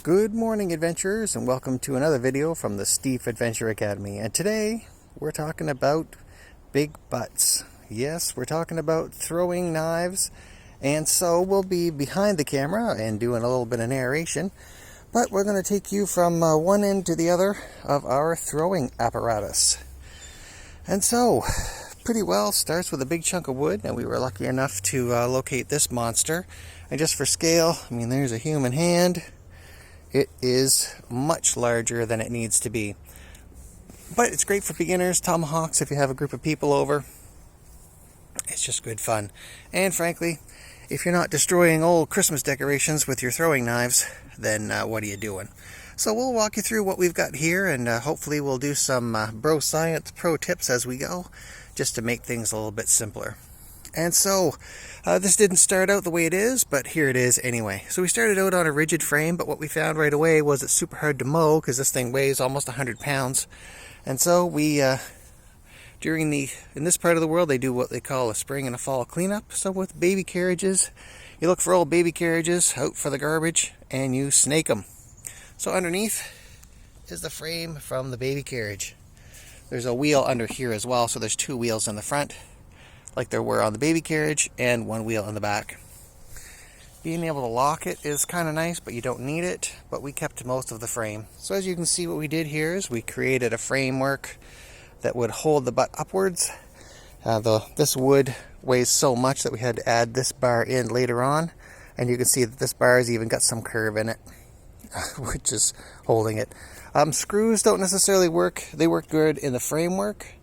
Good morning, adventurers, and welcome to another video from the Steve Adventure Academy. And today we're talking about big butts. Yes, we're talking about throwing knives, and so we'll be behind the camera and doing a little bit of narration, but we're going to take you from one end to the other of our throwing apparatus. And so, pretty well starts with a big chunk of wood, and we were lucky enough to locate this monster. And just for scale, I mean, there's a human hand. It is much larger than it needs to be. But it's great for beginners, tomahawks, if you have a group of people over. It's just good fun. And frankly, if you're not destroying old Christmas decorations with your throwing knives, then what are you doing? So we'll walk you through what we've got here, and hopefully we'll do some bro science pro tips as we go, just to make things a little bit simpler. And so, this didn't start out the way it is, but here it is anyway. So we started out on a rigid frame, but what we found right away was it's super hard to mow because this thing weighs almost 100 pounds. And so we, in this part of the world, they do what they call a spring and a fall cleanup. So with baby carriages, you look for old baby carriages out for the garbage and you snake them. So underneath is the frame from the baby carriage. There's a wheel under here as well, so there's two wheels in the front, like there were on the baby carriage, and one wheel in the back. Being able to lock it is kind of nice, but you don't need it, but we kept most of the frame. So as you can see, what we did here is we created a framework that would hold the butt upwards. This wood weighs so much that we had to add this bar in later on, and you can see that this bar has even got some curve in it, which is holding it. Screws don't necessarily work. They work good in the framework,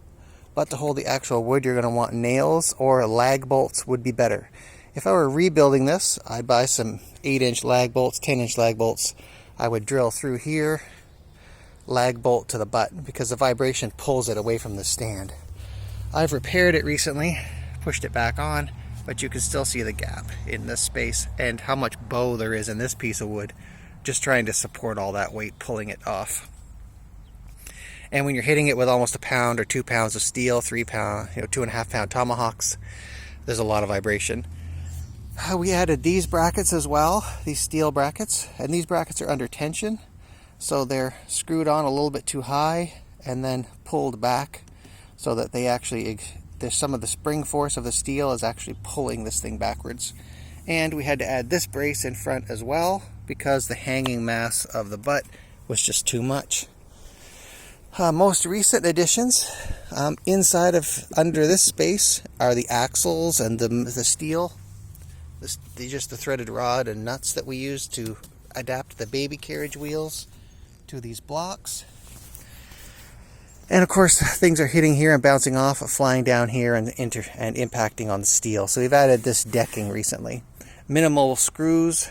but to hold the actual wood, you're going to want nails, or lag bolts would be better. If I were rebuilding this, I'd buy some 8-inch lag bolts, 10-inch lag bolts. I would drill through here, lag bolt to the butt, because the vibration pulls it away from the stand. I've repaired it recently, pushed it back on, but you can still see the gap in this space and how much bow there is in this piece of wood, just trying to support all that weight, pulling it off. And when you're hitting it with almost a pound or 2 pounds of steel, 3 pound, 2.5 pound tomahawks, there's a lot of vibration. We added these brackets as well, these steel brackets, and these brackets are under tension, so they're screwed on a little bit too high and then pulled back, so that there's some of the spring force of the steel is actually pulling this thing backwards. And we had to add this brace in front as well, because the hanging mass of the butt was just too much. Most recent additions, under this space are the axles and the steel, just the threaded rod and nuts that we use to adapt the baby carriage wheels to these blocks. And of course, things are hitting here and bouncing off, flying down here and impacting on the steel. So we've added this decking recently. Minimal screws,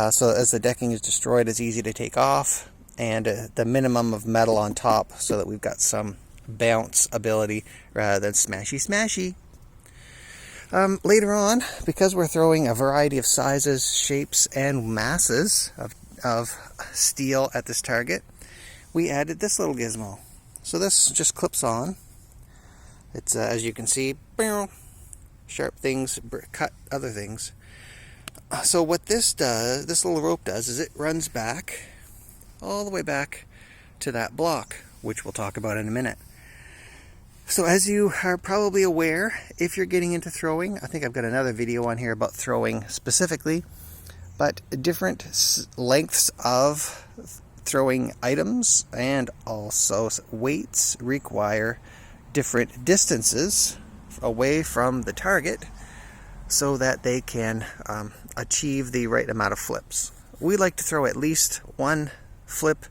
so as the decking is destroyed, it's easy to take off. And the minimum of metal on top, so that we've got some bounce ability rather than smashy. Later on, because we're throwing a variety of sizes, shapes, and masses of steel at this target, we added this little gizmo. So this just clips on. It's, as you can see, sharp things cut other things. So what this little rope does, is it runs back all the way back to that block, which we'll talk about in a minute. So as you are probably aware, if you're getting into throwing, I think I've got another video on here about throwing specifically, but different lengths of throwing items and also weights require different distances away from the target so that they can achieve the right amount of flips. We like to throw at least one flip.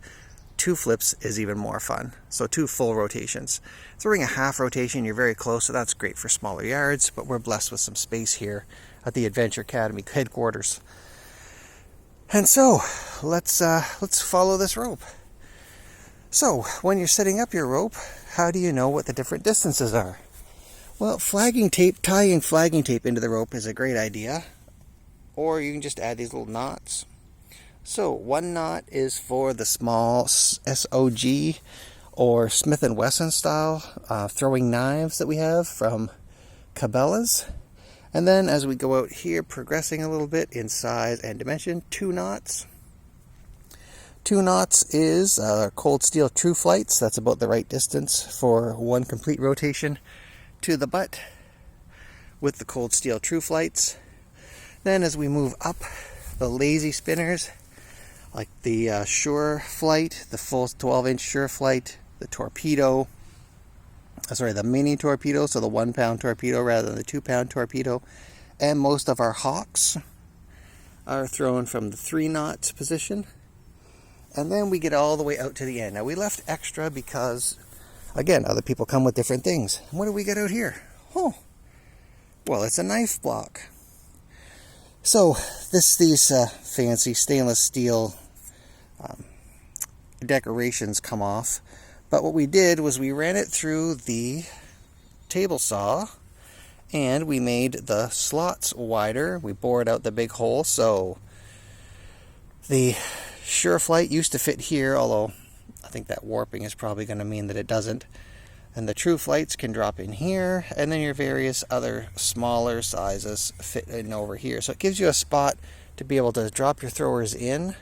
2 flips is even more fun, so 2 full rotations. Throwing a half rotation, you're very close, so that's great for smaller yards, but we're blessed with some space here at the Adventure Academy headquarters. And so let's follow this rope. So when you're setting up your rope, how do you know what the different distances are? Well, tying flagging tape into the rope is a great idea, or you can just add these little knots. So 1 knot is for the small SOG or Smith & Wesson style throwing knives that we have from Cabela's. And then as we go out here, progressing a little bit in size and dimension, 2 knots. 2 knots is cold steel true flights. That's about the right distance for one complete rotation to the butt with the cold steel true flights. Then as we move up, the lazy spinners, like the Sure flight, the full 12-inch Sure flight, the torpedo, the mini torpedo, so the 1-pound torpedo rather than the 2-pound torpedo, and most of our hawks are thrown from the 3 knot position. And then we get all the way out to the end. Now we left extra because, again, other people come with different things. What do we get out here? Oh, well, it's a knife block. So these fancy stainless steel decorations come off. But what we did was we ran it through the table saw and we made the slots wider. We bored out the big hole, so the Sure flight used to fit here, although I think that warping is probably going to mean that it doesn't. And the true flights can drop in here, and then your various other smaller sizes fit in over here. So it gives you a spot to be able to drop your throwers in,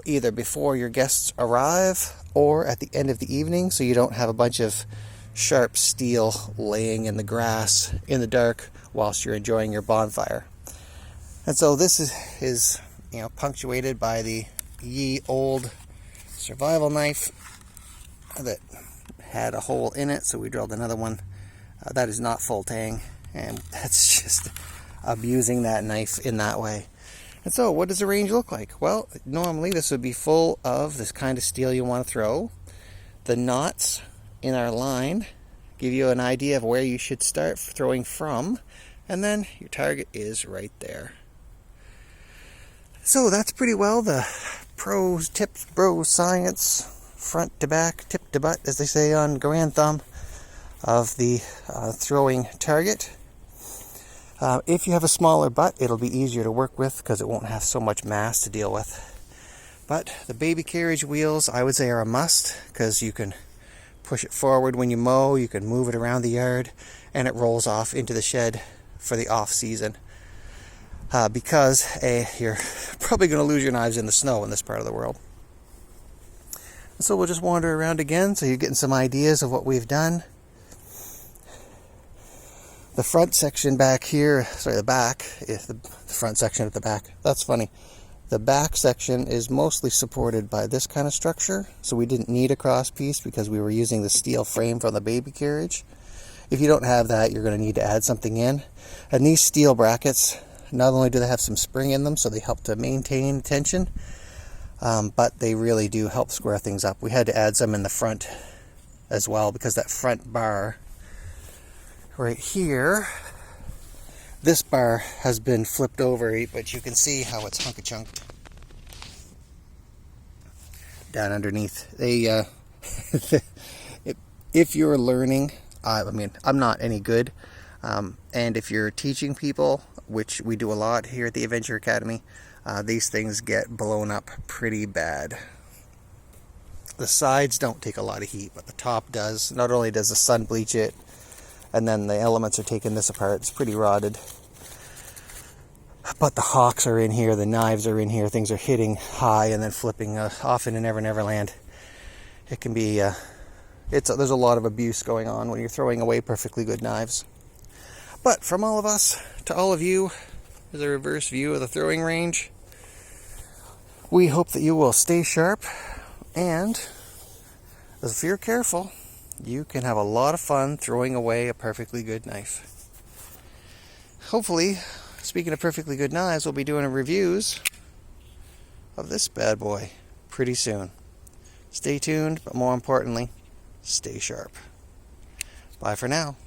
either before your guests arrive or at the end of the evening, so you don't have a bunch of sharp steel laying in the grass in the dark whilst you're enjoying your bonfire. And so this is punctuated by the ye old survival knife that had a hole in it, so we drilled another one. That is not full tang, and that's just abusing that knife in that way. And so what does the range look like? Well, normally this would be full of this kind of steel you want to throw. The knots in our line give you an idea of where you should start throwing from, and then your target is right there. So that's pretty well the pros, tips, bros, science, front to back, tip to butt, as they say on Grand Thumb, of the throwing target. If you have a smaller butt, it'll be easier to work with because it won't have so much mass to deal with. But the baby carriage wheels, I would say, are a must because you can push it forward when you mow, you can move it around the yard, and it rolls off into the shed for the off season. Because you're probably going to lose your knives in the snow in this part of the world. So we'll just wander around again so you're getting some ideas of what we've done. The front section back here, the back, the front section at the back, that's funny. The back section is mostly supported by this kind of structure, so we didn't need a cross piece because we were using the steel frame from the baby carriage. If you don't have that, you're going to need to add something in. And these steel brackets, not only do they have some spring in them, so they help to maintain tension, but they really do help square things up. We had to add some in the front as well because that front bar right here, this bar has been flipped over, but you can see how it's hunka-chunked down underneath. If you're learning, I'm not any good, and if you're teaching people, which we do a lot here at the Adventure Academy, these things get blown up pretty bad. The sides don't take a lot of heat, but the top does. Not only does the sun bleach it, and then the elements are taking this apart. It's pretty rotted. But the hawks are in here, the knives are in here, things are hitting high and then flipping off into Never Never Land. It can be, there's a lot of abuse going on when you're throwing away perfectly good knives. But from all of us to all of you, is a reverse view of the throwing range. We hope that you will stay sharp, and if you're careful, you can have a lot of fun throwing away a perfectly good knife. Hopefully, speaking of perfectly good knives, we'll be doing reviews of this bad boy pretty soon. Stay tuned, but more importantly, stay sharp. Bye for now.